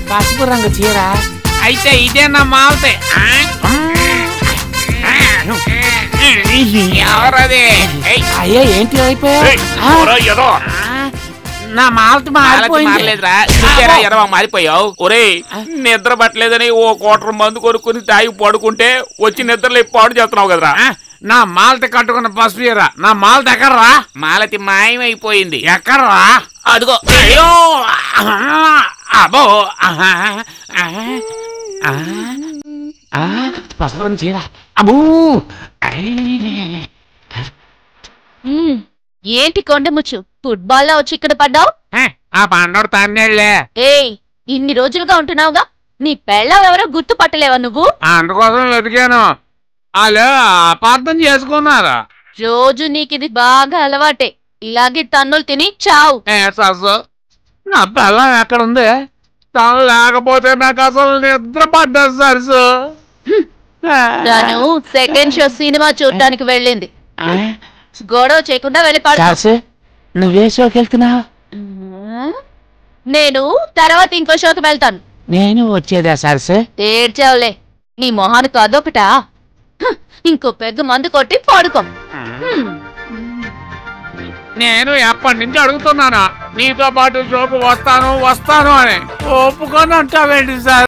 పసుపు రంగు చీర అయితే ఇదే నా మాల్తే. ఎవరది? అయ్యో ఏంటి అయిపోయావు? నా మాలత మారిపోయిందిరా. ఎరవా మారిపోయావు. ఒరే నిద్ర పట్టలేదని ఓ కోటర్ మందు కొనుక్కుని తాగి పడుకుంటే వచ్చి నిద్రలో పాడు చేస్తున్నావు కదరా. నా మాలత కట్టుకున్న పసుపు చీర నా మాలత ఎక్కడరా? మాలతి మాయమైపోయింది. ఎక్కడరా? అదిగో. అయ్యో అబ్బో పసుపు రంగు చీర. అబ్బో ఏంటి కొండముచ్చు ఫుట్బాల్ లో వచ్చి ఇక్కడ పడ్డావు? ఆ పండోడు తన్నేళ్లే. ఏయ్ ఇన్ని రోజులుగా ఉంటున్నావుగా, నీ పెళ్ళాం ఎవరో గుర్తుపట్టలేవా నువ్వు? అందుకోసం వెతికాను. వాళ్ళు అపార్థం చేసుకున్నారు. రోజు నీకిది బాగా అలవాటే. ఇలాగే తన్నులు తిని చావు. సరసు నా పిల్లం ఎక్కడుంది? తను లేకపోతే నాకు అసలు నిద్ర పడ్డది సరసు. తను సెకండ్ షో సినిమా చూడటానికి వెళ్ళింది. గొడవ చేయకుండా వెళ్ళి పడు. నువ్వే షోకి వెళ్తున్నావు? నేను తర్వాత ఇంకో షోకి వెళ్తాను. నేను వచ్చేదా సరసు? తేడ్చావులే, నీ మొహానికి అదొకటా? ఇంకో పెద్ద మందు కొట్టి పడుకో. నేను ఎప్పటి నుంచి అడుగుతున్నాను నీతో పాటు షోకు వస్తాను అని. ఒప్పుకొని అంటావేంటి సార్?